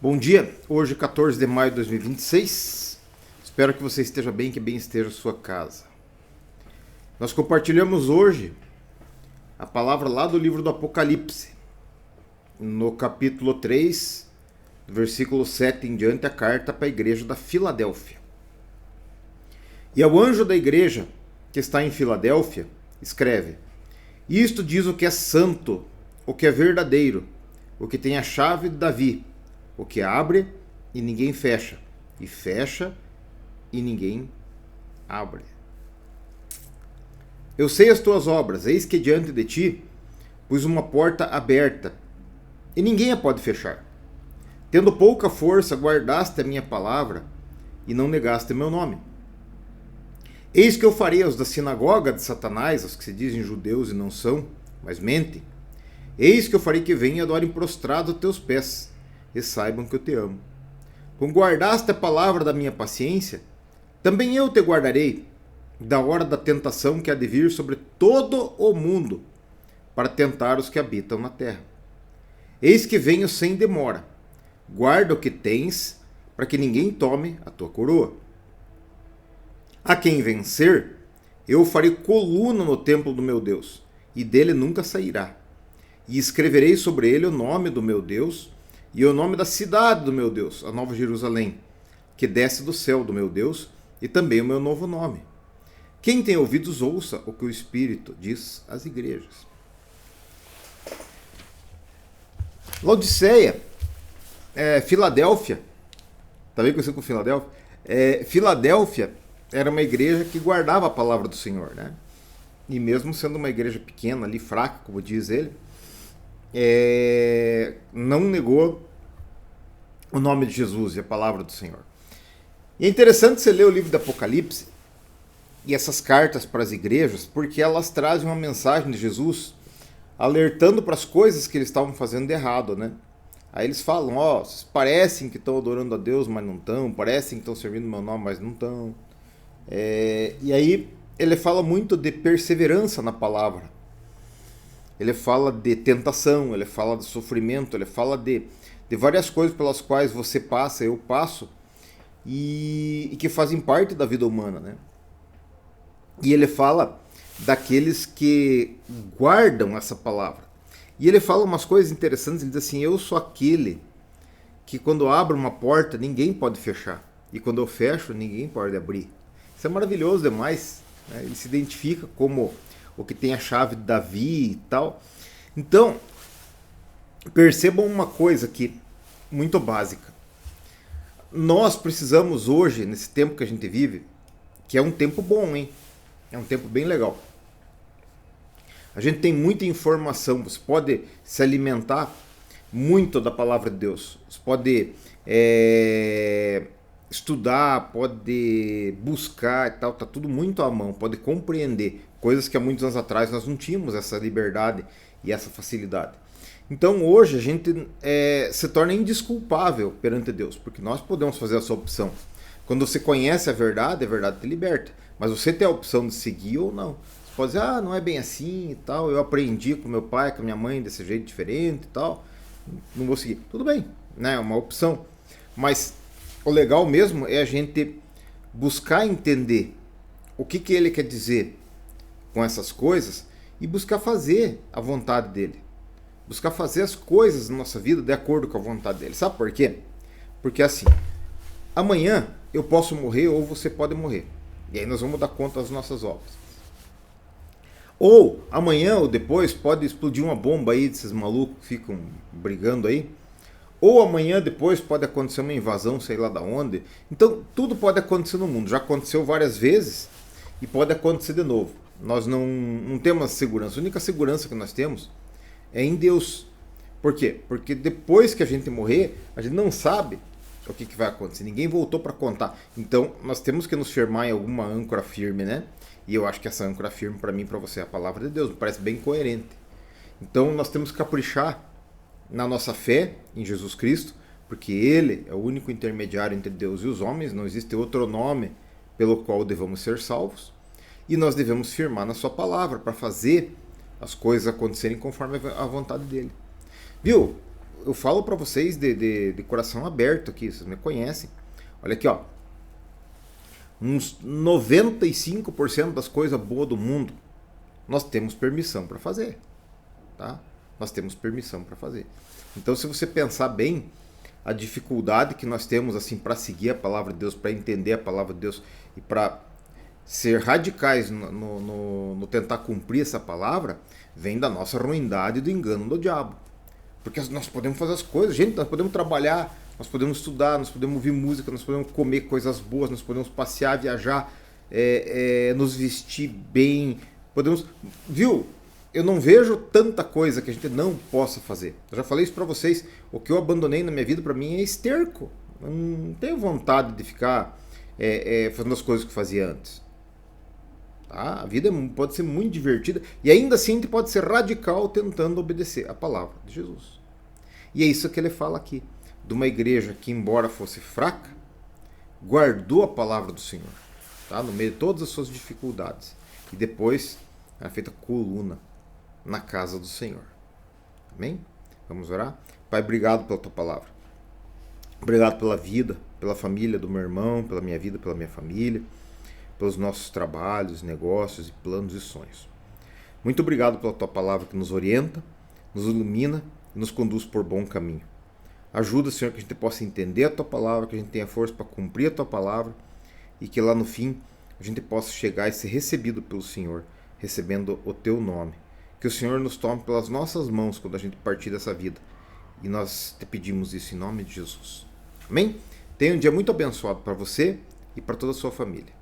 Bom dia, hoje 14 de maio de 2026. Espero que você esteja bem, que bem esteja a sua casa. Nós compartilhamos hoje a palavra lá do livro do Apocalipse, no capítulo 3, do versículo 7 em diante, a carta para a igreja da Filadélfia. E ao anjo da igreja que está em Filadélfia, escreve: Isto diz o que é santo, o que é verdadeiro, o que tem a chave de Davi, o que abre e ninguém fecha, e fecha e ninguém abre. Eu sei as tuas obras, eis que diante de ti pus uma porta aberta, e ninguém a pode fechar. Tendo pouca força, guardaste a minha palavra, e não negaste meu nome. Eis que eu farei aos da sinagoga de Satanás, aos que se dizem judeus e não são, mas mentem. Eis que eu farei que venham e adorem prostrados a teus pés, e saibam que eu te amo. Como guardaste a palavra da minha paciência, também eu te guardarei da hora da tentação que há de vir sobre todo o mundo, para tentar os que habitam na terra. Eis que venho sem demora. Guarda o que tens, para que ninguém tome a tua coroa. A quem vencer, eu farei coluna no templo do meu Deus, e dele nunca sairá. E escreverei sobre ele o nome do meu Deus, e o nome da cidade do meu Deus, a Nova Jerusalém, que desce do céu do meu Deus, e também o meu novo nome. Quem tem ouvidos, ouça o que o Espírito diz às igrejas. Laodiceia, Filadélfia, está bem conhecido com Filadélfia? Filadélfia era uma igreja que guardava a palavra do Senhor, né? E mesmo sendo uma igreja pequena, ali fraca, como diz ele, não negou o nome de Jesus e a palavra do Senhor. E é interessante você ler o livro do Apocalipse e essas cartas para as igrejas, porque elas trazem uma mensagem de Jesus alertando para as coisas que eles estavam fazendo de errado, né? Aí eles falam, vocês parecem que estão adorando a Deus, mas não estão, parecem que estão servindo o meu nome, mas não estão. E aí ele fala muito de perseverança na palavra. Ele fala de tentação, ele fala de sofrimento, ele fala de várias coisas pelas quais você passa, eu passo, e que fazem parte da vida humana, né? E ele fala daqueles que guardam essa palavra. E ele fala umas coisas interessantes, ele diz assim, eu sou aquele que quando abro uma porta, ninguém pode fechar. E quando eu fecho, ninguém pode abrir. Isso é maravilhoso demais, né? Ele se identifica como o que tem a chave de Davi e tal. Então, percebam uma coisa aqui, muito básica. Nós precisamos hoje, nesse tempo que a gente vive, que é um tempo bom, hein? É um tempo bem legal. A gente tem muita informação, você pode se alimentar muito da palavra de Deus. Você pode estudar, pode buscar e tal, tá tudo muito à mão, pode compreender coisas que há muitos anos atrás nós não tínhamos essa liberdade e essa facilidade. Então hoje a gente se torna indesculpável perante Deus, porque nós podemos fazer essa opção. Quando você conhece a verdade te liberta, mas você tem a opção de seguir ou não. Você pode dizer, não é bem assim e tal, eu aprendi com meu pai, com a minha mãe desse jeito diferente e tal, não vou seguir. Tudo bem, né? É uma opção, mas o legal mesmo é a gente buscar entender o que ele quer dizer com essas coisas e buscar fazer a vontade dele. Buscar fazer as coisas na nossa vida de acordo com a vontade dele. Sabe por quê? Porque assim, amanhã eu posso morrer ou você pode morrer. E aí nós vamos dar conta das nossas obras. Ou amanhã ou depois pode explodir uma bomba aí desses malucos que ficam brigando aí. Ou amanhã depois pode acontecer uma invasão, sei lá da onde. Então tudo pode acontecer no mundo. Já aconteceu várias vezes e pode acontecer de novo. Nós não temos segurança. A única segurança que nós temos é em Deus. Por quê? Porque depois que a gente morrer, a gente não sabe o que vai acontecer. Ninguém voltou para contar. Então nós temos que nos firmar em alguma âncora firme, né? E eu acho que essa âncora firme para mim e para você é a palavra de Deus. Me parece bem coerente. Então nós temos que caprichar na nossa fé em Jesus Cristo, porque Ele é o único intermediário entre Deus e os homens. Não existe outro nome pelo qual devemos ser salvos. E nós devemos firmar na sua palavra para fazer as coisas acontecerem conforme a vontade dele. Viu? eu falo para vocês de coração aberto aqui, vocês me conhecem. Olha aqui, ó. Uns 95% das coisas boas do mundo, nós temos permissão para fazer. Tá? Nós temos permissão para fazer. Então, se você pensar bem, a dificuldade que nós temos assim para seguir a palavra de Deus, para entender a palavra de Deus e para ser radicais no tentar cumprir essa palavra, vem da nossa ruindade e do engano do diabo. Porque nós podemos fazer as coisas, gente, nós podemos trabalhar, nós podemos estudar, nós podemos ouvir música, nós podemos comer coisas boas, nós podemos passear, viajar, nos vestir bem, podemos... Viu? Eu não vejo tanta coisa que a gente não possa fazer. Eu já falei isso pra vocês. O que eu abandonei na minha vida, pra mim, é esterco. Eu não tenho vontade de ficar fazendo as coisas que eu fazia antes. Tá? A vida pode ser muito divertida. E ainda assim a gente pode ser radical tentando obedecer a palavra de Jesus. E é isso que ele fala aqui. De uma igreja que, embora fosse fraca, guardou a palavra do Senhor. Tá? No meio de todas as suas dificuldades. E depois era feita coluna na casa do Senhor. Amém? Vamos orar? Pai, obrigado pela tua palavra. Obrigado pela vida, pela família do meu irmão, pela minha vida, pela minha família, pelos nossos trabalhos, negócios, planos e sonhos. Muito obrigado pela tua palavra que nos orienta, nos ilumina e nos conduz por bom caminho. Ajuda, Senhor, que a gente possa entender a tua palavra, que a gente tenha força para cumprir a tua palavra e que lá no fim a gente possa chegar e ser recebido pelo Senhor, recebendo o teu nome. Que o Senhor nos tome pelas nossas mãos quando a gente partir dessa vida. E nós te pedimos isso em nome de Jesus. Amém? Tenha um dia muito abençoado para você e para toda a sua família.